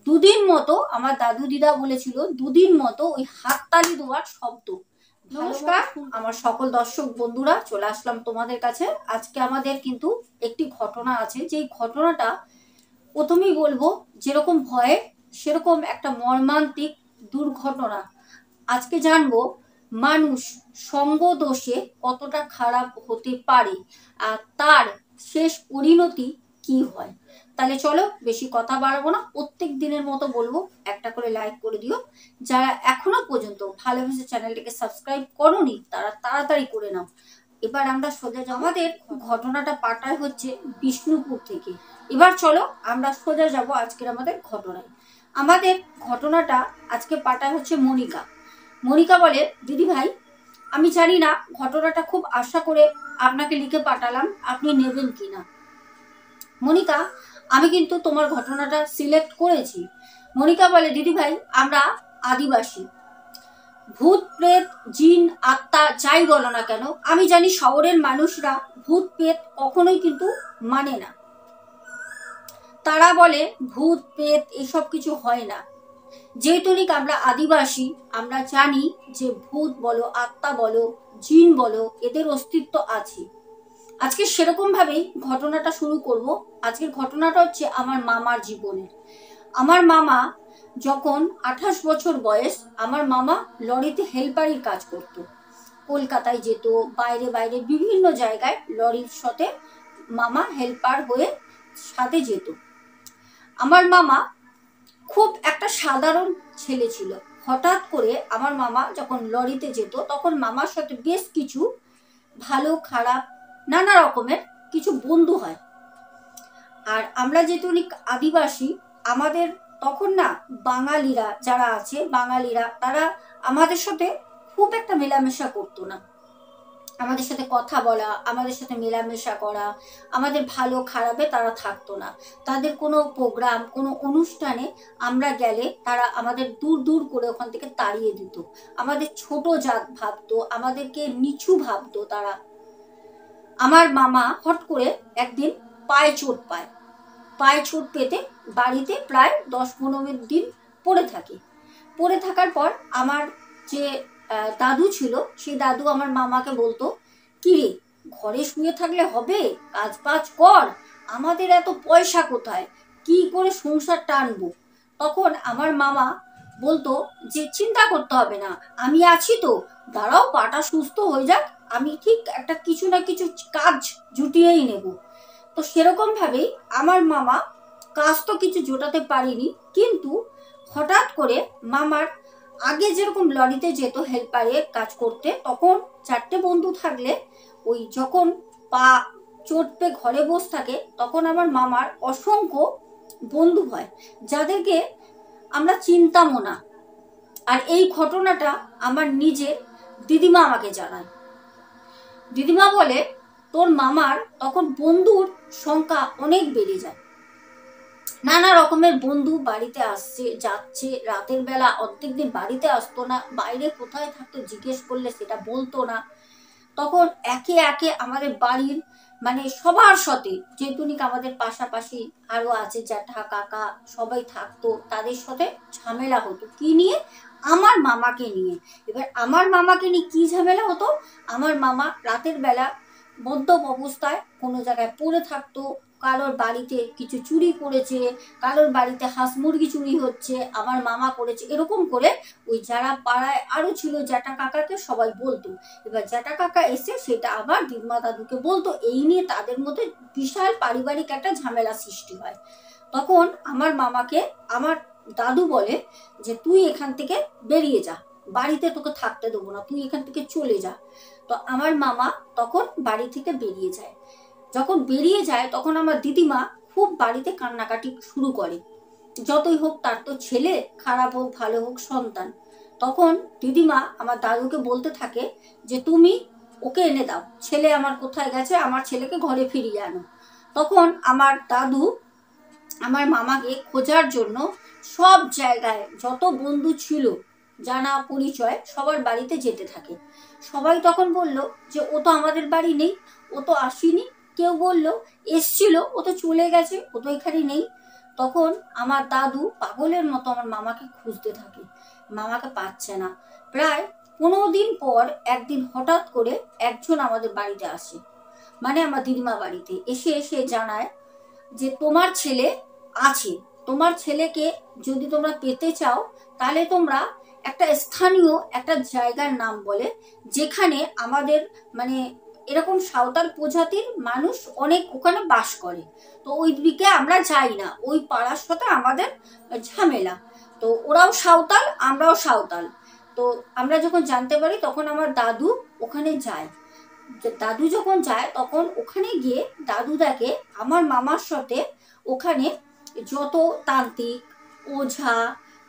দুদিন মতো আমার দাদু দিদা বলেছিল, দুদিন মতো ওই হাততালি দেওয়ার শব্দ। নমস্কার আমার সকল দর্শক বন্ধুরা, চলে আসলাম তোমাদের কাছে। আজকে আমাদের কিন্তু একটি ঘটনা আছে, যেই ঘটনাটা প্রথমেই বলবো যেরকম ভয়ে সেরকম একটা মর্মান্তিক দুর্ঘটনা। আজকে জানবো মানুষ সঙ্গ দোষে কতটা খারাপ হতে পারে আর তার শেষ পরিণতি কি হয়। তাহলে চলো বেশি কথা বাড়াবো না, প্রত্যেক দিনের মতো বলবো একটা করে লাইক করে দিও। যারা এখনো পর্যন্ত ভালোবেসে চ্যানেলটিকে সাবস্ক্রাইব করোনি তারা তাড়াতাড়ি করে নাও। এবার আমরা সোজা যাব, আমাদের ঘটনাটা পাঠায় হচ্ছে বিষ্ণুপুর থেকে। এবার চলো আমরা সোজা যাব আজকের আমাদের ঘটনায়। আমাদের ঘটনাটা আজকে পাঠায় হচ্ছে মনিকা। মনিকা বলে, দিদি ভাই আমি জানি না ঘটনাটা খুব আশা করে আপনাকে লিখে পাঠালাম, আপনি নেবেন কিনা। মনিকা, আমি কিন্তু তোমার ঘটনাটা সিলেক্ট করেছি। মনিকা বলে, দিদি ভাই আমরা আদিবাসী, ভূত প্রেত জিন আত্মা যাই বলো না কেন, আমি জানি শহরের মানুষরা ভূত প্রেত কখনোই কিন্তু মানে না। তারা বলে ভূত প্রেত এসব কিছু হয় না। যেহেতু আমরা আদিবাসী, আমরা জানি যে ভূত বলো আত্মা বলো জিন বলো এদের অস্তিত্ব আছে। আজকে সেরকম ভাবেই ঘটনাটা শুরু করব। আজকের ঘটনাটা হচ্ছে আমার মামার জীবনের। আমার মামা যখন 28 বছর বয়স, আমার মামা লরিতে হেল্পারির কাজ করত। কলকাতায় যেত, বাইরে বাইরে বিভিন্ন জায়গায় লরির সাথে মামা হেল্পার হয়ে সাথে যেত। আমার মামা খুব একটা সাধারণ ছেলে ছিল। হঠাৎ করে আমার মামা যখন লরিতে যেত তখন মামার সাথে বেশ কিছু ভালো খারাপ নানা রকমের কিছু বন্ধু হয়। আর আমরা যেহেতু আদিবাসী, আমাদের তখন না বাঙালিরা যারা আছে, বাঙালিরা তারা আমাদের সাথে খুব একটা মেলামেশা করতো না। আমাদের সাথে কথা বলা, আমাদের সাথে মেলামেশা করা, আমাদের ভালো খারাপে তারা থাকতো না। তাদের কোনো প্রোগ্রাম কোনো অনুষ্ঠানে আমরা গেলে তারা আমাদের দূর দূর করে ওখান থেকে তাড়িয়ে দিত। আমাদের ছোট জাত ভাবতো, আমাদেরকে নিচু ভাবতো তারা। আমার মামা হট করে একদিন পায়ে চোট পায়। পায়ে চোট পেতে বাড়িতে প্রায় 10-15 দিন পড়ে থাকে। পড়ে থাকার পর আমার যে দাদু ছিল, সেই দাদু আমার মামাকে বলতো, কি রে ঘরে শুয়ে থাকলে হবে, কাজ বাজ কর, আমাদের এত পয়সা কোথায়, কি করে সংসার টানবো। তখন আমার মামা বলতো যে চিন্তা করতে হবে না, আমি আছি তো, দাঁড়াও পাটা সুস্থ হয়ে যাক, আমি ঠিক একটা কিছু না কিছু কাজ জুটিয়েই নেব। তো সেরকম ভাবেই আমার মামা কাজ তো কিছু জোটাতে পারিনি, কিন্তু হঠাৎ করে মামার আগে যেরকম লরিতে যেত হেল্পারে কাজ করতে, তখন 4টে বন্ধু থাকলে ওই যখন পা চোট পেয়ে ঘরে বসে থাকে তখন আমার মামার অসংখ্য বন্ধু হয় যাদেরকে আমরা চিনতামও না। আর এই ঘটনাটা আমার নিজের দিদিমা আমাকে জানায়। দিদিমা বলে, তোর মামার তখন বন্ধুর সংখ্যা অনেক বেড়ে যায়। নানা রকমের বন্ধু বাড়িতে আসছে যাচ্ছে, রাতের বেলা অর্ধেক দিন বাড়িতে আসতো না, বাইরে কোথায় থাকতো জিজ্ঞেস করলে সেটা বলতো না। তখন একে একে আমাদের বাড়ির মানে সবার সাথে, যেহেতু আমাদের পাশাপাশি আরো আছে জ্যাঠা কাকা সবাই থাকতো, তাদের সাথে ঝামেলা হতো। কি নিয়ে? আমার মামাকে নিয়ে। এবার আমার মামাকে নিয়ে কি ঝামেলা হতো? আমার মামা রাতের বেলা মদ্যপ অবস্থায় কোনো জায়গায় পড়ে থাকতো, কারোর বাড়িতে কিছু চুরি করেছে, কারোর বাড়িতে হাঁস মুরগি চুরি হচ্ছে, আমার মামা করেছে, এরকম করে ওই যারা পাড়ায় আরো ছিল জ্যাঠা কাকাকে সবাই বলতো। এবার জ্যাঠা কাকা এসে সেটা আবার দিদমা দাদুকে বলতো, এই নিয়ে তাদের মধ্যে বিশাল পারিবারিক একটা ঝামেলা সৃষ্টি হয়। তখন আমার মামাকে আমার দাদু বলে যে তুই এখান থেকে বেরিয়ে যা, বাড়িতে তোকে থাকতে দেবো না, তুই এখান থেকে চলে যা। তো আমার মামা তখন বাড়ি থেকে বেরিয়ে যায়। যখন বেরিয়ে যায় তখন আমার দিদিমা খুব বাড়িতে কান্নাকাটি শুরু করে। যতই হোক তার তো ছেলে, খারাপ হোক ভালো হোক সন্তান। তখন দিদিমা আমার দাদুকে বলতে থাকে যে তুমি ওকে এনে দাও, ছেলে আমার কোথায় গেছে, আমার ছেলেকে ঘরে ফিরিয়ে আনো। তখন আমার দাদু আমার মামাকে খোঁজার জন্য সব জায়গায় যত বন্ধু ছিল জানা পরিচয় সবার বাড়িতে যেতে থাকে। সবাই তখন বলল যে ও তো আমাদের বাড়ি নেই, ও তো আসেনি। কেউ বলল এসছিল, ও তো চলে গেছে, ও তো এখানে নেই। তখন আমার দাদু পাগলের মতো আমার মামাকে খুঁজতে থাকে, মামাকে পাচ্ছে না। প্রায় 15 দিন পর একদিন হঠাৎ করে একজন আমাদের বাড়িতে আসে, মানে আমার দিদিমা বাড়িতে এসে জানায় যে তোমার ছেলে আছে, তোমার ছেলেকে যদি তোমরা পেতে চাও তাহলে তোমরা একটা স্থানীয় একটা জায়গার নাম বলে, যেখানে আমাদের মানে এরকম সাঁওতাল প্রজাতির মানুষ অনেক ওখানে বাস করে। তো ওই দিকে আমরা যাই না, ওই পাড়ার সাথে আমাদের ঝামেলা। তো ওরাও সাঁওতাল আমরাও সাঁওতাল। তো আমরা যখন জানতে পারি তখন আমার দাদু ওখানে যায়। দাদু যখন যায় তখন ওখানে গিয়ে দাদু দেখে আমার মামার সাথে ওখানে যত তান্ত্রিক ওঝা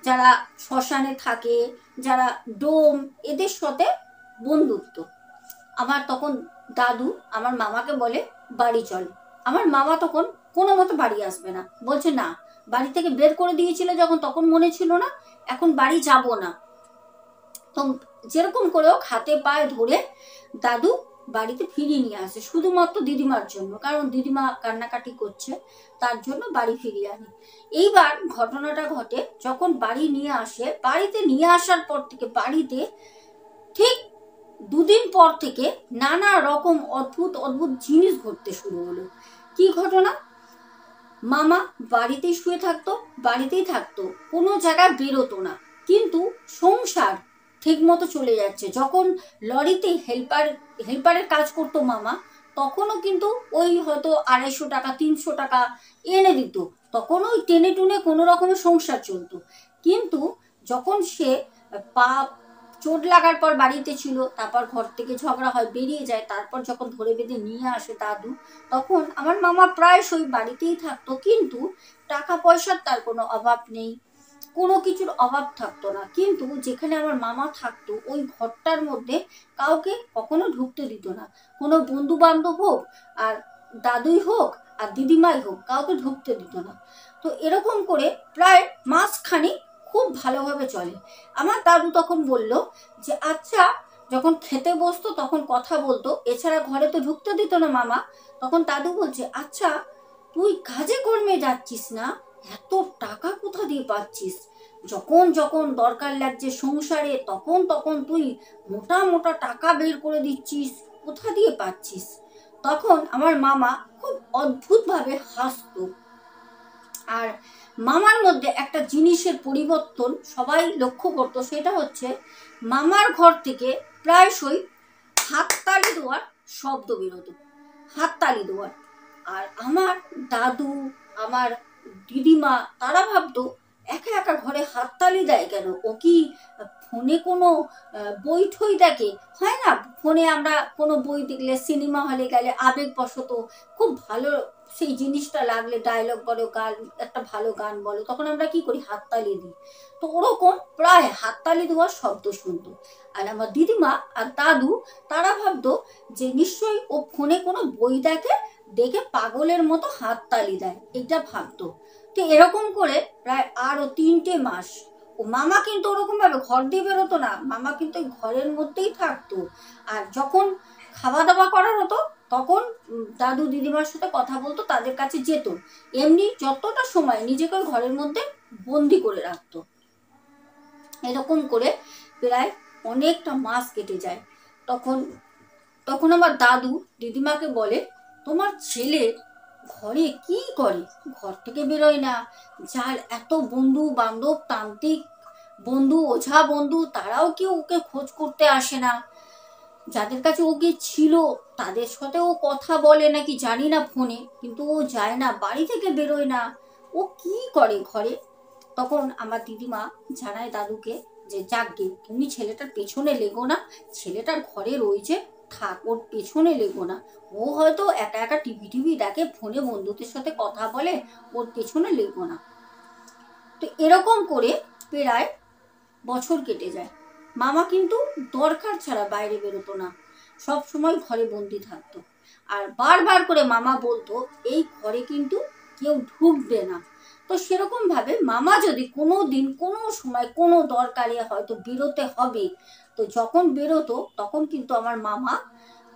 যারা শ্মশানে থাকে, যারা ডোম, এদের সাথে বন্ধুত্ব। আমার তখন দাদু আমার মামাকে বলে বাড়ি চল। আমার মামা তখন কোনো মতো বাড়ি আসবে না, বলছে না, বাড়ি থেকে বের করে দিয়েছিল যখন তখন মনে ছিল না, এখন বাড়ি যাব না। তো যেরকম করেও হাতে পায়ে ধরে দাদু বাড়িতে ফিরিয়ে নিয়ে আসে, শুধুমাত্র দিদিমার জন্য, কারণ দিদিমা কান্নাকাটি করছে, তার জন্য বাড়ি ফিরিয়ে আনে। এইবার ঘটনাটা ঘটে যখন বাড়ি নিয়ে আসে, বাড়িতে নিয়ে আসার পর থেকে বাড়িতে ঠিক 2 দিন পর থেকে নানা রকম অদ্ভুত অদ্ভুত জিনিস ঘটতে শুরু হলো। কি ঘটনা? মামা বাড়িতেই শুয়ে থাকতো, বাড়িতেই থাকতো, কোনো জায়গায় বেরোতো না, কিন্তু সংসার ঠিক মতো চলে যাচ্ছে। যখন লরিতে হেল্পারের কাজ করতো মামা, তখনও কিন্তু ওই হয়তো 250 টাকা 300 টাকা এনে দিত, তখন ওই টেনে টুনে কোনো রকমের সংসার চলতো। কিন্তু যখন সে পা চোট লাগার পর বাড়িতে ছিল, তারপর ঘর থেকে ঝগড়া হয়, বেরিয়ে যায়, তারপর যখন ধরে বেঁধে নিয়ে আসে দাদু, তখন আমার মামা প্রায়শই বাড়িতেই থাকতো, কিন্তু টাকা পয়সার তার কোনো অভাব নেই, কোনো কিছুর অভাব থাকতো না। কিন্তু যেখানে আমার মামা থাকতো ওই ঘরটার মধ্যে কাউকে কখনো ঢুকতে দিত না, কোনো বন্ধু বান্ধব হোক, আর দাদুই হোক আর দিদিমাই হোক, কাউকে ঢুকতে দিত না। তো এরকম করে প্রায় মাসখানেক খুব ভালোভাবে চলে। আমার দাদু তখন বলল যে আচ্ছা, যখন খেতে বসতো তখন কথা বলতো, এছাড়া ঘরে তো ঢুকতে দিত না মামা। তখন দাদু বলছে, আচ্ছা তুই কাজে কর্মে যাচ্ছিস না, এত টাকা কোথা দিয়ে পাচ্ছিস? যখন যখন দরকার লাগছে সংসারে তখন তখন তুই মোটা মোটা টাকা বের করে দিচ্ছিস, কোথা দিয়ে পাচ্ছিস? তখন আমার মামা খুব অদ্ভুতভাবে হাসতো। আর মামার মধ্যে একটা জিনিসের পরিবর্তন সবাই লক্ষ্য করতো, সেটা হচ্ছে মামার ঘর থেকে প্রায়শই হাততালি দেওয়ার শব্দ বেরোতো, হাততালি দেওয়ার। আর আমার দাদু, আমার দিদিমা, তারা ভাবতো একা একা ঘরে হাততালি দেয় কেন? ও কি ফোনে কোনো বই ঠই দেখে? হয় না, ফোনে আমরা কোনো বই দেখলে, সিনেমা হলে গেলে আবেগবশত খুব ভালো সেই জিনিসটা লাগলে, ডায়লগ বলো, গান, একটা ভালো গান বলো, তখন আমরা কি করি? হাততালি দিই। তো ওরকম প্রায় হাততালি দেওয়ার শব্দ শুনতো। আর আমার দিদিমা আর দাদু, তারা ভাবতো যে নিশ্চয়ই ও ফোনে কোনো বই দেখে পাগলের মতো হাততালি দেয়, এটা ভাবতো। তো এরকম করে প্রায় আরো 3টে মাস ও মামা কিন্তু ওরকম ভাবে ঘর দিয়ে বেরোতো না, মামা কিন্তু ঘরের মধ্যেই থাকতো। আর যখন খাওয়া দাওয়া করার হতো তখন দাদু দিদিমার সাথে কথা বলতো, তাদের কাছে যেত, এমনি যতটা সময় নিজেকে ঘরের মধ্যে বন্দি করে রাখতো। এরকম করে প্রায় অনেকটা মাস কেটে যায়। তখন আমার দাদু দিদিমাকে বলে, তোমার ছেলে ঘরে কি করে? ঘর থেকে বেরোয় না, যার এত বন্ধু বান্ধব, তান্ত্রিক বন্ধু, ওঝা বন্ধু, তারাও কেউ ওকে খোঁজ করতে আসে না। যাদের কাছে ওকে ছিল তাদের সাথেও কথা বলে নাকি জানি না ফোনে, কিন্তু ও যায় না, বাড়ি থেকে বেরোয় না, ও কি করে ঘরে? তখন আমার দিদিমা জানায় দাদুকে যে যাকগে, তুমি ছেলেটার পেছনে লেগো না, ছেলেটার ঘরে রয়েছে, থাক, ওর পেছনে লেগো না, ও হয়তো একা একা টিভি দেখে, ফোনে বন্ধুদের সাথে কথা বলে, ওর পেছনে লেগো না। তো এরকম করে প্রায় বছর কেটে যায়। মামা কিন্তু দরকার ছাড়া বাইরে বেরোতো না, সব সময় ঘরে বন্দি থাকতো। আর বারবার করে মামা বলতো এই ঘরে কিন্তু কেউ ঢুকবে না। তো সেরকম ভাবে মামা যদি কোনো দিন কোনো সময় কোনো দরকারে হয়তো বেরোতে হবে, তো যখন বেরোতো তখন কিন্তু আমার মামা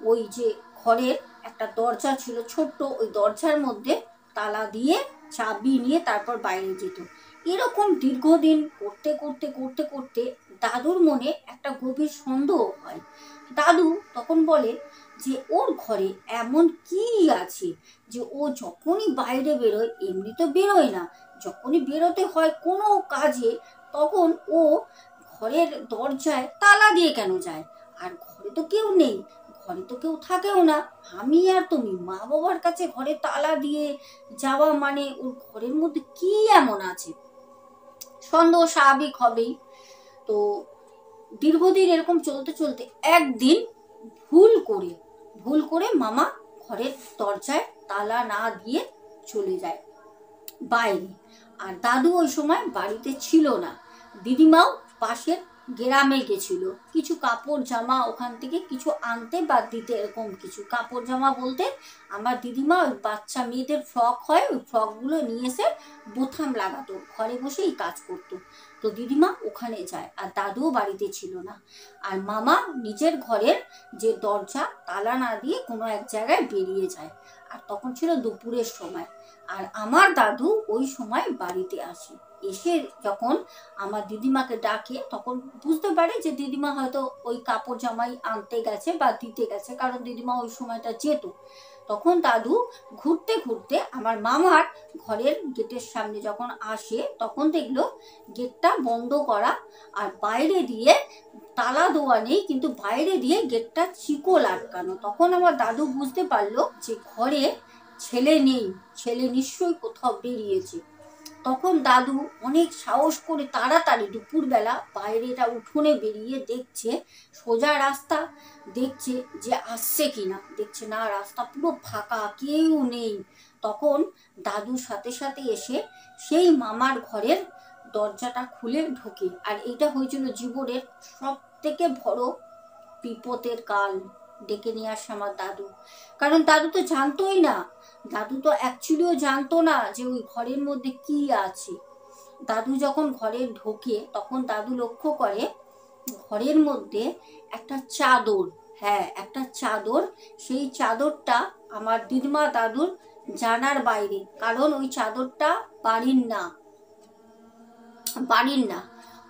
ওই যে ঘরের একটা দরজা ছিল ছোট্ট, ওই দরজার মধ্যে তালা দিয়ে চাবি নিয়ে তারপর বাইরে যেত। এরকম দীর্ঘদিন করতে করতে করতে করতে দাদুর মনে একটা গভীর সন্দেহ হয়। দাদু তখন বলে যে ওর ঘরে এমন কি আছে যে ও যখনই বাইরে বেরোয়, এমনি তো বেরোয় না, যখনই বেরোতে হয় কোনো কাজে তখন ও ঘরের দরজায় তালা দিয়ে কেন যায়? আর ঘরে তো কেউ নেই, ঘরে তো কেউ থাকেও না, আমি আর তুমি মা বাবার কাছে ঘরে তালা দিয়ে যাওয়া মানে ওর ঘরের মধ্যে কি এমন আছে? সন্দেহ স্বাভাবিক হবেই। তো দীর্ঘদিন এরকম চলতে চলতে একদিন ভুল করে মামা ঘরের দরজায় তালা না দিয়ে চলে যায় বাইরে। আর দাদু ওই সময় বাড়িতে ছিল না। দিদিমাও পাশের গ্রামে গেছিল কিছু কাপড় জামা ওখান থেকে কিছু আনতে বা দিতে, এরকম কিছু কাপড় জামা বলতে আমার দিদিমা ওই বাচ্চা মেয়েদের ফ্রক হয়, ওই ফ্রকগুলো নিয়ে এসে বোতাম লাগাতো, ঘরে বসেই কাজ করতো। তো দিদিমা ওখানে যায় আর দাদুও বাড়িতে ছিল না। আর মামা নিজের ঘরের যে দরজা তালা না দিয়ে কোনো এক জায়গায় বেরিয়ে যায়। আর তখন ছিল দুপুরের সময়। আর আমার দাদু ওই সময় বাড়িতে আসে। এসে যখন আমার দিদিমাকে ডাকে তখন বুঝতে পারে যে দিদিমা হয়তো ওই কাপড় জামাই আনতে গেছে বা দিতে গেছে, কারণ দিদিমা ওই সময়টা যেত। তখন দাদু ঘুরতে ঘুরতে আমার মামার ঘরের গেটের সামনে যখন আসে তখন দেখলো গেটটা বন্ধ করা, আর বাইরে দিয়ে তালা দেওয়া নেই, কিন্তু বাইরে দিয়ে গেটটা শিকল আটকানো। তখন আমার দাদু বুঝতে পারলো যে ঘরে ছেলে নেই, ছেলে নিশ্চয়ই কোথাও বেরিয়েছে। তখন দাদু অনেক সাহস করে তাড়াতাড়ি দুপুরবেলা বাইরেটা উঠোনে বেরিয়ে দেখছে সোজা রাস্তা, দেখছে যে আসছে কিনা, দেখছে না রাস্তা পুরো ফাঁকা, কেউ নেই। তখন দাদুর সাথে সাথে এসে সেই মামার ঘরের দরজাটা খুলে ঢোকে। আর এটা হয়েছিল জীবনের সব থেকে বড় বিপদের কাল ডেকে নিয়ে আসে আমার দাদু। কারণ দাদু তো জানতোই না, দাদু তো অ্যাকচুয়ালিও জানতো না যে ওই ঘরের মধ্যে কি আছে। দাদু যখন ঘরে ঢোকে তখন দাদু লক্ষ্য করে ঘরের মধ্যে একটা চাদর, হ্যাঁ একটা চাদর। সেই চাদরটা আমার দিদিমা দাদুর জানার বাইরে, কারণ ওই চাদরটা বাড়ির না,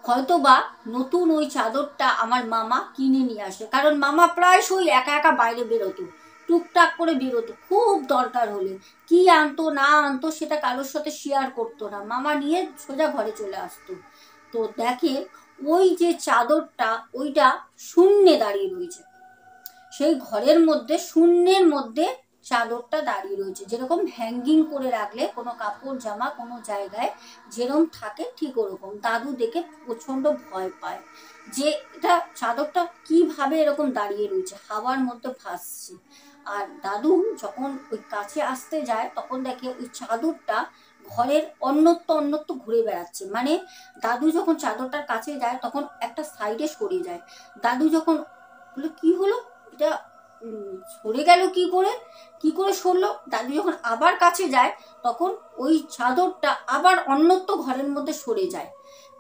হয়তো বা নতুন ওই চাদরটা আমার মামা কিনে নিয়ে আসে। কারণ মামা প্রায়শই একা একা বাইরে বেরোতো, টুকটাক করে বেরোতো, খুব দরকার হলে। কি আনতো না আনতো সেটা কারোর সাথে শেয়ার করতো না, মামা নিয়ে সোজা ঘরে চলে আসতো। তো দেখে ওই যে চাদরটা ওইটা শূন্যে দাঁড়িয়ে রয়েছে, সেই ঘরের মধ্যে শূন্যের মধ্যে চাদরটা দাঁড়িয়ে রয়েছে। যেরকম হ্যাঙ্গিং করে রাখলে কোনো কাপড় জামা কোনো জায়গায় যেরকম থাকে ঠিক ওরকম। দাদু দেখে প্রচন্ড ভয় পায় যে এটা চাদরটা কিভাবে এরকম দাঁড়িয়ে রয়েছে, হাওয়ার মধ্যে ভাসছে। আর দাদু যখন ওই কাছে আসতে যায় তখন দেখে ওই চাদরটা ঘরের অন্যত্র ঘুরে বেড়াচ্ছে। মানে দাদু যখন চাদরটার কাছে যায় তখন একটা সাইডে সরে যায়। দাদু যখন বলে কি হলো, এটা সরে গেল কি করে সরলো? দাদু যখন আবার কাছে যায় তখন ওই চাদরটা আবার অন্যত্র ঘরের মধ্যে সরে যায়।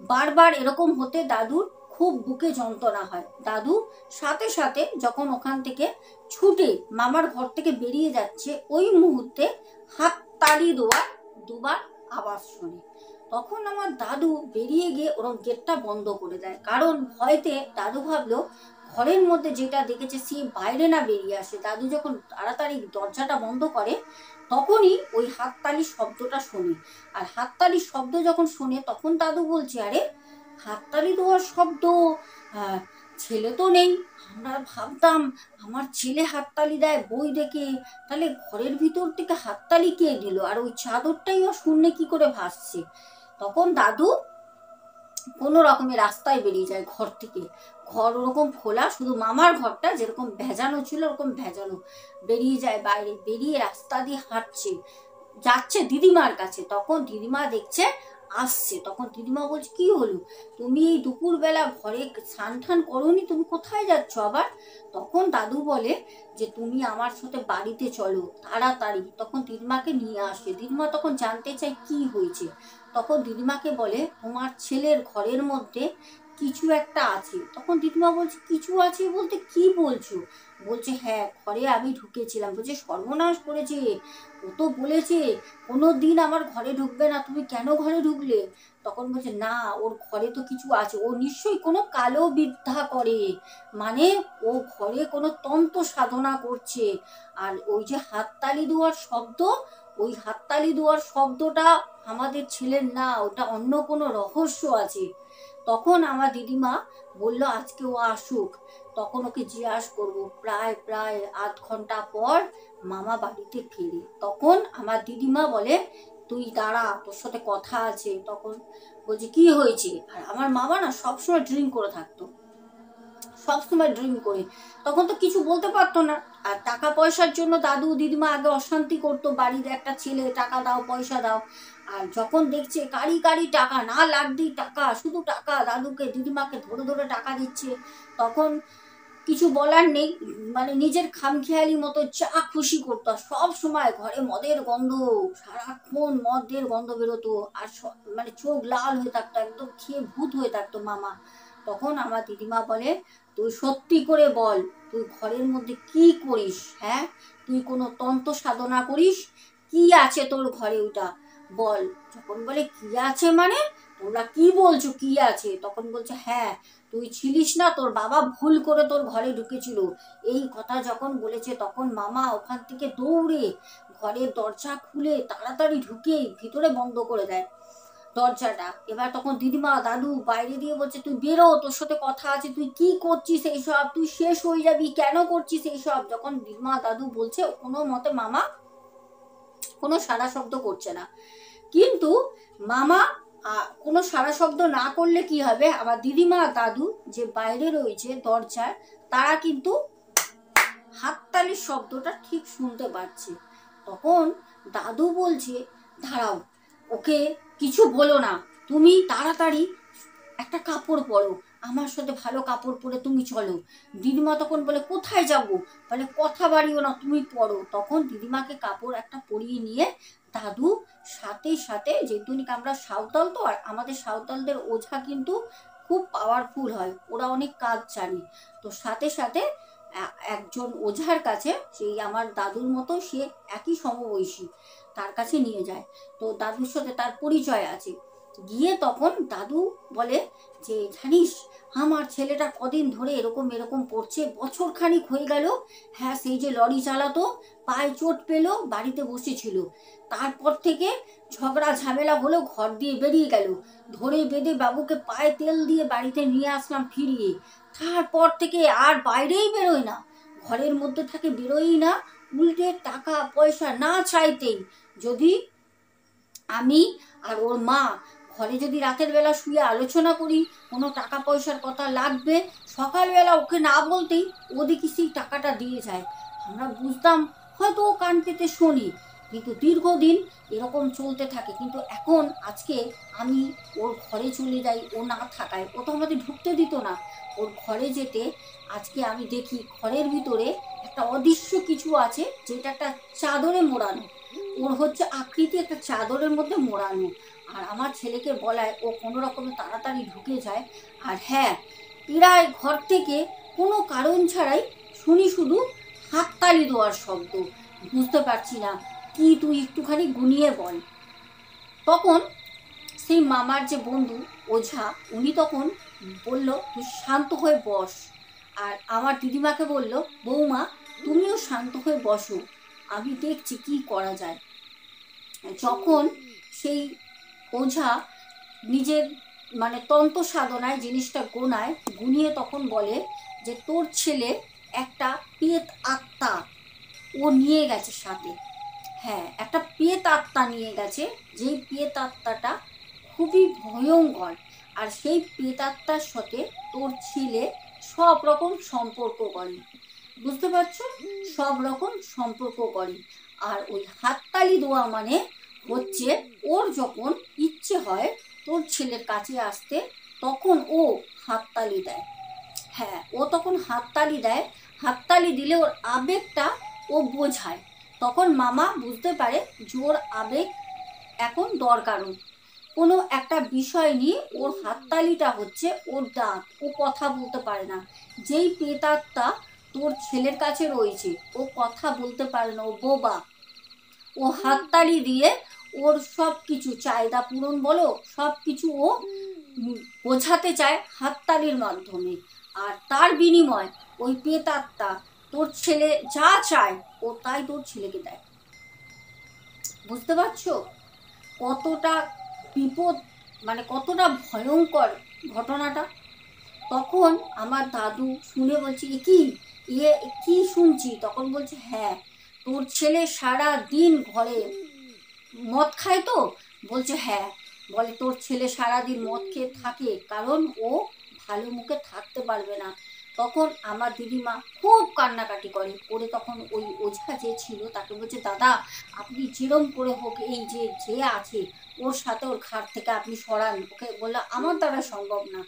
বারবার এরকম হতে দাদুর খুব বুকে যন্ত্রণা হয়। দাদু সাথে সাথে যখন ওখান থেকে ছুটে মামার ঘর থেকে বেরিয়ে যাচ্ছে ওই মুহূর্তে হাত তালি দেওয়ার দুবার আওয়াজ শোনে। তখন আমার দাদু বেরিয়ে গিয়ে ওরকম গেটটা বন্ধ করে দেয়, কারণ ভয়তে দাদু ভাবলো ঘরের মধ্যে যেটা দেখেছে সে বাইরে না বেরিয়ে আসে। দাদু যখন তাড়াতাড়ি দরজাটা বন্ধ করে তখনই ওই হাততালির শব্দটা শোনে। আর হাততালির শব্দ যখন শোনে তখন দাদু বলছে আরে হাততালি দেওয়ার শব্দ, ছেলে তো নেই। আমরা ভাবতাম আমার ছেলে হাততালি দেয় বই দেখে, তাহলে ঘরের ভিতর থেকে হাততালি কে দিল? আর ওই চাদরটাই ও শূন্যে কি করে ভাসছে? তখন দাদু কোনো রকমের রাস্তায় বেরিয়ে যায় ঘর থেকে। ঘর ওরকম খোলা, শুধু মামার ঘরটা যেরকম ভেজানো ছিল ওরকম ভেজানো। বেরিয়ে যায় বাইরে, বেরিয়ে রাস্তা দিয়ে হাঁটছে, যাচ্ছে দিদিমার কাছে। তখন দিদিমা দেখছে আসছে, তখন দিদিমা বলছে কি হলো, তুমি এই দুপুরবেলা ঘরে স্নান টান করোনি, তুমি কোথায় যাচ্ছ আবার? তখন দাদু বলে যে তুমি আমার সাথে বাড়িতে চলো তাড়াতাড়ি। তখন দিদিমাকে নিয়ে আসে। দিদিমা তখন জানতে চায় কি হয়েছে। তখন দিদিমাকে বলে তোমার ছেলের ঘরের মধ্যে কিছু একটা আছে। তখন দিদিমা বলছে কিছু আছে বলতে কি বলছো? বলছে হ্যাঁ, ঘরে আমি ঢুকেছিলাম। বলছে সর্বনাশ করেছে, ও তো বলেছে কোনো দিন আমার ঘরে ঢুকবে না, তুমি কেন ঘরে ঢুকলে? তখন বলছে না, ওর ঘরে তো কিছু আছে, ও নিশ্চয়ই কোনো কালো বিদ্যা করে, মানে ও ঘরে কোনো তন্ত্র সাধনা করছে। আর ওই যে হাততালি দেওয়ার শব্দ, ওই হাততালি দেওয়ার শব্দটা আমাদের ছেলের না, ওটা অন্য কোনো রহস্য আছে। তখন আমার দিদিমা বলল আজকে ও আসুক, তখন ওকে জিজ্ঞাসা করবো। প্রায় প্রায় আধ ঘন্টা পর মামা বাড়িতে ফেরে। তখন আমার দিদিমা বলে তুই দাঁড়া, তোর সাথে কথা আছে। তখন বলছে কি হয়েছে? আর আমার মামা না সবসময় ড্রিঙ্ক করে থাকতো, সবসময় ড্রিঙ্ক করে, তখন তো কিছু বলতে পারতো না। আর টাকা পয়সার জন্য দাদু দিদিমা আগে অশান্তি করতো, বাড়ির একটা ছেলে টাকা দাও পয়সা দাও। আর যখন দেখছে কারি কারি টাকা, না লাগতেই টাকা, শুধু টাকা, দাদুকে দিদিমাকে ধরে ধরে টাকা দিচ্ছে, তখন কিছু বলার নেই, মানে নিজের খামখেয়ালি মতো যা খুশি করতো। সব সময় ঘরে মদের গন্ধ, সারাক্ষণ মদের গন্ধ বেরোতো। আর মানে চোখ লাল হয়ে থাকতো, একদম খেয়ে ভূত হয়ে থাকতো মামা। তখন আমার দিদিমা বলে তুই সত্যি করে বল, তুই ঘরের মধ্যে কি করিস? হ্যাঁ, তুই কোনো তন্ত্র সাধনা করিস? কি আছে তোর ঘরে, ওটা বল। যখন বলে কি আছে মানে, তোমরা কি বলছো কি আছে? তখন বলছে হ্যাঁ, তুই ছিলিস না, তোর বাবা ভুল করে তোর ঘরে ঢুকেছিল। এই কথা যখন বলেছে তখন মামা ওখান থেকে দৌড়ে ঘরের দরজা খুলে তাড়াতাড়ি ঢুকে ভিতরে বন্ধ করে দেয় দরজাটা। এবার তখন দিদিমা দাদু বাইরে দিয়ে বলছে তুই বেরো, তোর সাথে কথা আছে, তুই কি করছিস এইসব, তুই শেষ হয়ে যাবি, কেন করছিস এইসব? যখন দিদিমা দাদু বলছে কোনো মতে মামা কোনো সাড়া শব্দ করছে না। কিন্তু মামা কোনো সাড়া শব্দ না করলে কি হবে, আবার দিদিমা দাদু যে বাইরে রয়েছে দরজার, তারা কিন্তু হাততালির শব্দটা ঠিক শুনতে পাচ্ছে। তখন দাদু বলছে দাঁড়াও, ওকে কিছু বলো না, তুমি তাড়াতাড়ি একটা কাপড় পরো, আমার সাথে ভালো কাপড় পরে তুমি চলো। দিদিমা তখন বলে কোথায় যাবো? বলে কথা বাড়িও না, তুমি পরো। তখন দিদিমাকে কাপড় একটা পরিয়ে নিয়ে দাদু সাথে সাথে, যেহেতু আমরা সাঁওতাল তো, আর আমাদের সাঁওতালদের ওঝা কিন্তু খুব পাওয়ারফুল হয়, ওরা অনেক কাজ জানে। তো সাথে সাথে একজন ওঝার কাছে, সেই আমার দাদুর মতো, সে একই সমবয়সী, তার কাছে নিয়ে যায়। তো দাদুর সাথে তার পরিচয় আছে। গিয়ে তখন দাদু বলে যে জানিস আমার ছেলেটা কদিন ধরে এরকম এরকম করছে, বছর খানিক হয়ে গেল। হ্যাঁ, সেই যে লরি চালাতো, পায়ে চোট পেলো, বাড়িতে বসেছিল, তারপর থেকে ঝগড়া ঝামেলা হলো, ঘর দিয়ে বেরিয়ে গেল, ধরে বেঁধে বাবুকে পায়ে তেল দিয়ে বাড়িতে নিয়ে আসলাম ফিরিয়ে। তারপর থেকে আর বাইরেই বেরোয় না, ঘরের মধ্যে থাকে, বেরোয়ই না। উল্টে টাকা পয়সা না চাইতেই যদি আমি আর ওর মা ঘরে যদি রাতের বেলা শুয়ে আলোচনা করি কোনো টাকা পয়সার কথা লাগবে, সকালবেলা ওকে না বলতেই ও দেখি সেই টাকাটা দিয়ে যায়। আমরা বুঝতাম হয়তো ও কান পেতে শোনে, কিন্তু দীর্ঘদিন এরকম চলতে থাকে। কিন্তু এখন আজকে আমি ওর ঘরে চলে যাই, ও না থাকায়, ও তো আমাদের ঢুকতে দিত না। ওর ঘরে যেতে আজকে আমি দেখি ঘরের ভিতরে একটা অদৃশ্য কিছু আছে, যেটা একটা চাদরে মোড়ানো, ওর হচ্ছে আকৃতি একটা চাদরের মধ্যে মোড়ানো। আর আমার ছেলেকে বলায় ও কোনো রকমে তাড়াতাড়ি ঢুকে যায়। আর হ্যাঁ, প্রায় ঘর থেকে কোনো কারণ ছাড়াই শুনি শুধু হাততালি দেওয়ার শব্দ। বুঝতে পারছি না কি, তুই একটুখানি গুনিয়ে বল। তখন সেই মামার যে বন্ধু ওঝা, উনি তখন বলল তুই শান্ত হয়ে বস। আর আমার দিদিমাকে বলল বৌমা তুমিও শান্ত হয়ে বসো, আমি দেখছি কি করা যায়। যখন সেই ওঝা নিজের মানে তন্ত্র সাধনায় জিনিসটা গোনায়, গুনিয়ে তখন বলে যে তোর ছেলে একটা পেত আত্মা ও নিয়ে গেছে সাথে। হ্যাঁ, একটা পেত আত্মা নিয়ে গেছে, যেই পেত আত্মাটা খুবই ভয়ঙ্কর। আর সেই পেত আত্মার সাথে তোর ছেলে সব রকম সম্পর্ক করে, বুঝতে পারছো, সব রকম সম্পর্ক করে। আর ওই হাততালি দেওয়া মানে হচ্ছে ওর যখন ইচ্ছে হয় তোর ছেলের কাছে আসতে, তখন ও হাততালি দেয়। হ্যাঁ, ও তখন হাততালি দেয়, হাততালি দিলে ওর আবেগটা ও বোঝায়। তখন মামা বুঝতে পারে যে ওর আবেগ এখন দরকার কোনো একটা বিষয় নিয়ে ওর হাততালিটা হচ্ছে ওর দাঁত, ও কথা বলতে পারে না। যেই প্রেতাত্মা তোর ছেলের কাছে রয়েছে ও কথা বলতে পারে না, ও বোবা। ও হাততালি দিয়ে ওর সব কিছু চাহিদা পূরণ বলো সব কিছু ও বোঝাতে চায় হাততালির মাধ্যমে। আর তার বিনিময় ওই প্রেতাত্মা তোর ছেলে যা চায় ও তাই তোর ছেলেকে দেয়। বুঝতে পারছো কতটা বিপদ, মানে কতটা ভয়ঙ্কর ঘটনাটা। তখন আমার দাদু শুনে বলছে এ কি শুনছি? তখন বলছে হ্যাঁ, তোর ছেলে সারা দিন ঘরে মদ খায় তো। বলছে হ্যাঁ। বলে তোর ছেলে সারাদিন মদ খেয়ে থাকে কারণ ও ভালো মুখে থাকতে পারবে না। তখন আমার দিদিমা খুব কান্নাকাটি করে তখন ওই ওঝা যে ছিল তাকে বলছে দাদা আপনি যেরম করে হোক এই যে আছে ওর সাথে ওর ঘাট থেকে আপনি সরান। ওকে বললো আমার দ্বারা সম্ভব না।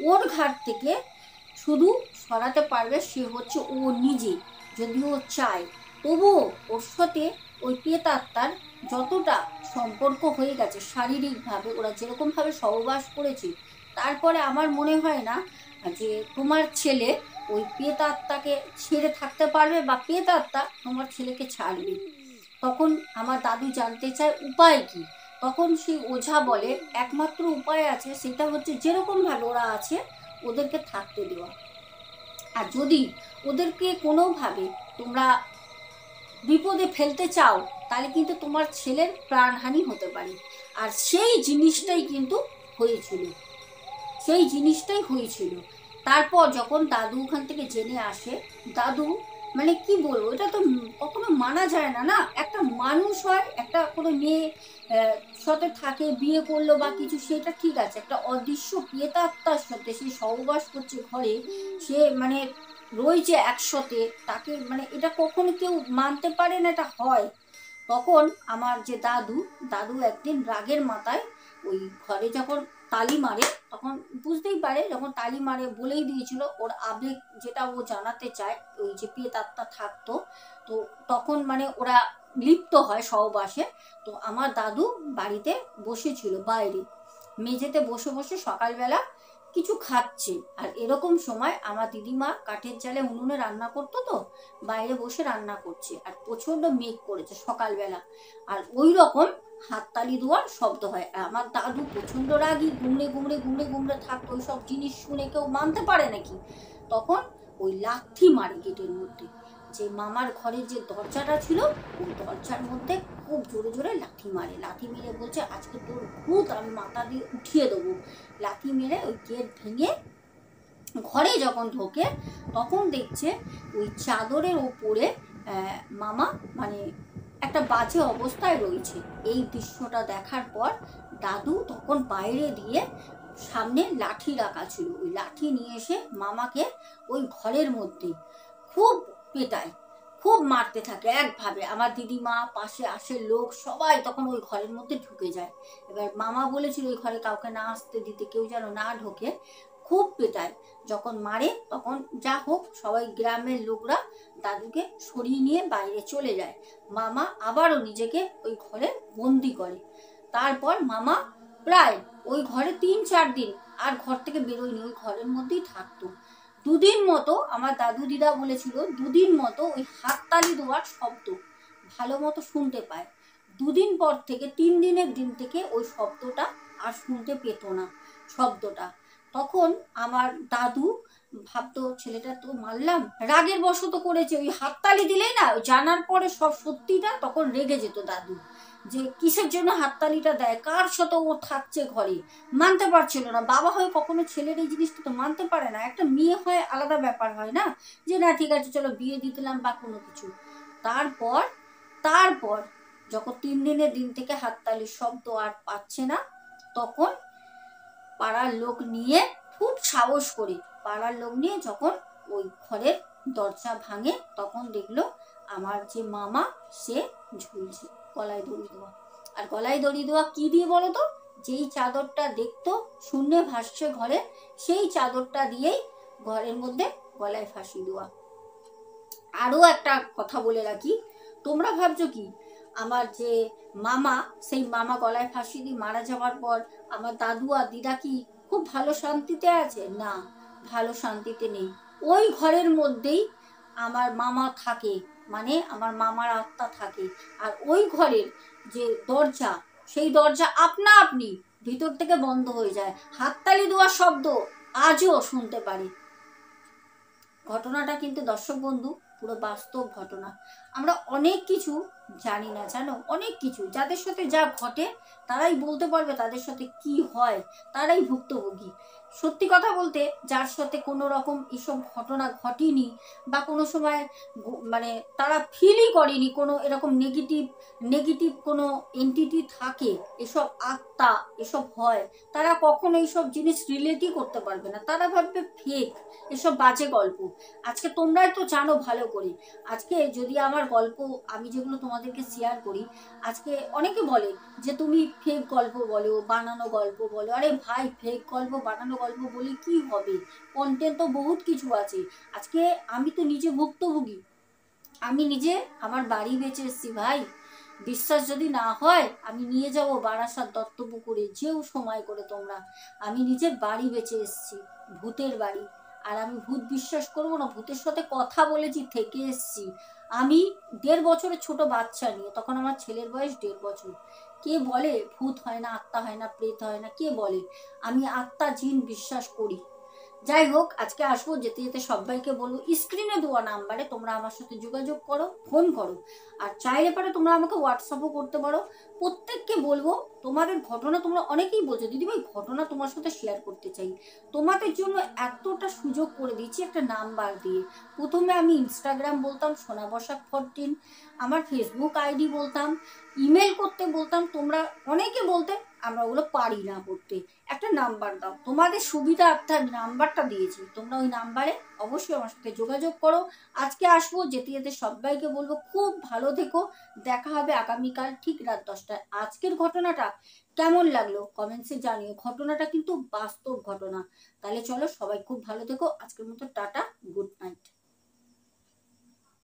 ওর ঘাট থেকে শুধু সরাতে পারবে সে হচ্ছে ও নিজে, যদি ও চায়। তবুও ওর সাথে ওই প্রেতাত্মার যতটা সম্পর্ক হয়ে গেছে শারীরিকভাবে, ওরা যেরকমভাবে সহবাস করেছে, তারপরে আমার মনে হয় না যে তোমার ছেলে ওই প্রেতাত্মাকে ছেড়ে থাকতে পারবে বা প্রেতাত্মা তোমার ছেলেকে ছাড়বে। তখন আমার দাদু জানতে চায় উপায় কি। তখন সেই ওঝা বলে একমাত্র উপায় আছে, সেটা হচ্ছে যেরকমভাবে ওরা আছে ওদেরকে থাকতে দেওয়া। আর যদি ওদেরকে কোনোভাবে তোমরা বিপদে ফেলতে চাও তাহলে কিন্তু তোমার ছেলের প্রাণহানি হতে পারে। আর সেই জিনিসটাই কিন্তু হয়েছিল, সেই জিনিসটাই হয়েছিল। তারপর যখন দাদু ওখান থেকে জেনে আসে, দাদু মানে কি বলবো, এটা তো কখনো মানা যায় না। না একটা মানুষ হয়, একটা কোনো মেয়ে সাথে থাকে, বিয়ে করলো বা কিছু, সেটা ঠিক আছে। একটা অদৃশ্য প্রেতাত্মার সাথে সে সহবাস করছে ঘরে, সে মানে রয়েছে একসাথে, তাকে মানে এটা কখনো কেউ মানতে পারে না, এটা হয়। তখন আমার যে দাদু একদিন রাগের মাথায় ওই ঘরে যখন তালি মারে, তখন বুঝতেই পারে যখন তালি মারে বলেই দিয়েছিল ওর আবেগ যেটা ও জানাতে চায়, ওই যে প্রেতাত্মা থাকতো। তো তখন মানে ওরা লিপ্ত হয় সহবাসে। তো আমার দাদু বাড়িতে বসেছিল বাইরে মেঝেতে বসে বসে সকালবেলা কিছু খাচ্ছে। আর এরকম সময় আমার দিদিমা কাঠের জালে উনুনে রান্না করতো, তো বাইরে বসে রান্না করছে আর প্রচন্ড মেঘ করেছে সকালবেলা। আর ওই রকম হাততালি দেওয়ার শব্দ হয়। আর আমার দাদু প্রচন্ড রাগী, গুমড়ে থাকতো। ওই সব জিনিস শুনে কেউ মানতে পারে নাকি। তখন ওই লাথি মারে গেটের মধ্যে, যে মামার ঘরের যে দরজাটা ছিল ওই দরজার মধ্যে খুব জোরে জোরে লাথি মারে। লাথি মেরে বলছে আজকে তোর ভূত আমি মাথা দিয়ে উঠিয়ে দেবো। লাথি মেরে ওই গেট ভেঙে ঘরে যখন ঢোকে তখন দেখছে ওই চাদরের ওপরে মামা মানে একটা বাজে অবস্থায় রয়েছে। এই দৃশ্যটা দেখার পর দাদু তখন বাইরে দিয়ে সামনে লাঠি রাখা ছিল, ওই লাঠি নিয়ে এসে মামাকে ওই ঘরের মধ্যে খুব পেটায়, খুব মারতে থাকে একভাবে। আমার দিদিমা পাশে আসে লোক সবাই তখন ওই ঘরের মধ্যে ঢুকে যায়। এবার মামা বলেছিল ওই ঘরে কাউকে না আসতে দিতে, কেউ যেন না ঢোকে। খুব পেটায়, যখন মারে তখন যা হোক সবাই গ্রামের লোকরা দাদুকে সরিয়ে নিয়ে বাইরে চলে যায়। মামা আবারও নিজেকে ওই ঘরে বন্দি করে। তারপর মামা প্রায় ওই ঘরে 3-4 দিন আর ঘর থেকে বেরোয়নি, ওই ঘরের মধ্যেই থাকতো। দুদিন মতো আমার দাদু দিদা বলেছিল দুদিন মতো ওই হাততালি দেওয়ার শব্দ ভালো মতো শুনতে পায়। দুদিন পর থেকে 3 দিনের দিন থেকে ওই শব্দটা আর শুনতে পেত না শব্দটা। তখন আমার দাদু ভাবতো ছেলেটা তো মারলাম, রাগের বশত করেছে। ওই হাততালি দিলেই না জানার পরে সব সত্যিটা তখন রেগে যেত দাদু, যে কিসের জন্য হাততালিটা দেয়, কার সাথে ও থাকছে ঘরে, মানতে পারছিল না। বাবা হয়ে কখনো ছেলের এই জিনিসটা তো মানতে পারে না। একটা মেয়ে হয় আলাদা ব্যাপার হয় না, যে না ঠিক আছে চলো বিয়ে দিয়ে দিলাম বা কোনো কিছু। তারপর তারপর যখন 3 দিনের দিন থেকে হাততালির শব্দ আর পাচ্ছে না, তখন পাড়ার লোক নিয়ে খুব সাহস করে পাড়ার লোক নিয়ে যখন ওই ঘরের দরজা ভাঙে তখন দেখলো আমার যে মামা সে ঝুলছে গলায় দড়ি দেওয়া। আর গলায় দড়ি দেওয়া কি দিয়ে বলো তো, যেই চাদরটা দেখতো শূন্যে ভাসছে ঘরে, সেই চাদরটা দিয়েই ঘরের মধ্যে গলায় ফাঁসি দেওয়া। আরো একটা কথা বলে রাখি, তোমরা ভাবছো কি আমার যে মামা, সেই মামা গলায় ফাঁসি দিয়ে মারা যাওয়ার পর আমার দাদু আর দিদা কি খুব ভালো শান্তিতে আছে? না, ভালো শান্তিতে নেই। ওই ঘরের মধ্যেই আমার মামা থাকে, মানে আমার মামার আত্মা থাকে। আর ওই ঘরের যে দরজা, সেই দরজা আপনা আপনি ভিতর থেকে বন্ধ হয়ে যায়। হাততালি দেওয়ার শব্দ আজও শুনতে পারি। ঘটনাটা কিন্তু দর্শক বন্ধু পুরো বাস্তব ঘটনা। আমরা অনেক কিছু জানি না, জানো, অনেক কিছু। যাদের সাথে যা ঘটে তারাই বলতে পারবে তাদের সাথে কি হয়, তারাই ভুক্তভোগী। সত্যি কথা বলতে, যার সাথে কোনো রকম এসব ঘটনা ঘটেনি বা কোনো সময় মানে তারা ফিলই করেনি কোনো এরকম নেগেটিভ কোনো এন্টিটি থাকে, এসব আত্মা এসব হয়, তারা কখনো এইসব জিনিস রিলেটই করতে পারবে না। তারা ভাববে ফেক, এসব বাজে গল্প। আজকে তোমরাই তো জানো ভালো করে। আজকে যদি আমার গল্প আমি যেগুলো তোমাদেরকে শেয়ার করি, আজকে অনেকে বলে যে তুমি ফেক গল্প বলো, বানানো গল্প বলো। আরে ভাই, ফেক গল্প বানানো গল্প বলে কি হবে? কন্টেন্ট তো বহুত কিছু আছে। আজকে আমি তো নিজে ভুক্তভোগী, আমি নিজে আমার বাড়ি বেঁচে এসেছি ভাই। বিশ্বাস যদি না হয় আমি নিয়ে যাব বারাসাত দত্তপুকুরে, যেও সময় করে তোমরা। আমি নিজের বাড়ি বেঁচে এসেছি, ভূতের বাড়ি। আর আমি ভূত বিশ্বাস করবো না? ভূতের সাথে কথা বলেছি, থেকে এসেছি। আমি 1.5 বছরের ছোট বাচ্চা নিয়ে, তখন আমার ছেলের বয়স 1.5 বছর। কে বলে ভূত হয় না, আত্মা হয় না, প্রেত হয় না? কে বলে? আমি আত্মা জিন বিশ্বাস করি। যাই হোক, আজকে আসবো, যেতে যেতে সবাইকে বলবো স্ক্রিনে দেওয়া নাম্বারে তোমরা আমার সাথে যোগাযোগ করো, ফোন করো। আর চাইলে পারে তোমরা আমাকে হোয়াটসঅ্যাপও করতে পারো। প্রত্যেককে বলবো তোমাদের ঘটনা, তোমরা অনেকেই বলছো দিদিভাই ঘটনা তোমার সাথে শেয়ার করতে চাই। তোমাদের জন্য এতটা সুযোগ করে দিচ্ছি একটা নাম্বার দিয়ে। প্রথমে আমি ইনস্টাগ্রাম বলতাম সোনাবসাক14, আমার ফেসবুক আইডি বলতাম, ইমেল করতে বলতাম। তোমরা অনেকে বলতে আমরা ওগুলো পারি না করতে। একটা নাম্বার দাও, তোমাদের সুবিধার্থে আমি নাম্বারটা দিয়েছি, তোমরা ওই নাম্বারে অবশ্যই আমার সাথে যোগাযোগ করো। আজকে আসবো, যেতে যেতে সবাইকে বলবো খুব ভালো থেকো। দেখা হবে আগামীকাল ঠিক রাত 10টায়। আজকের ঘটনাটা কেমন লাগলো কমেন্টসে জানিও। ঘটনাটা কিন্তু বাস্তব ঘটনা। তাহলে চলো, সবাই খুব ভালো থেকো। আজকের মতো টাটা, গুড নাইট।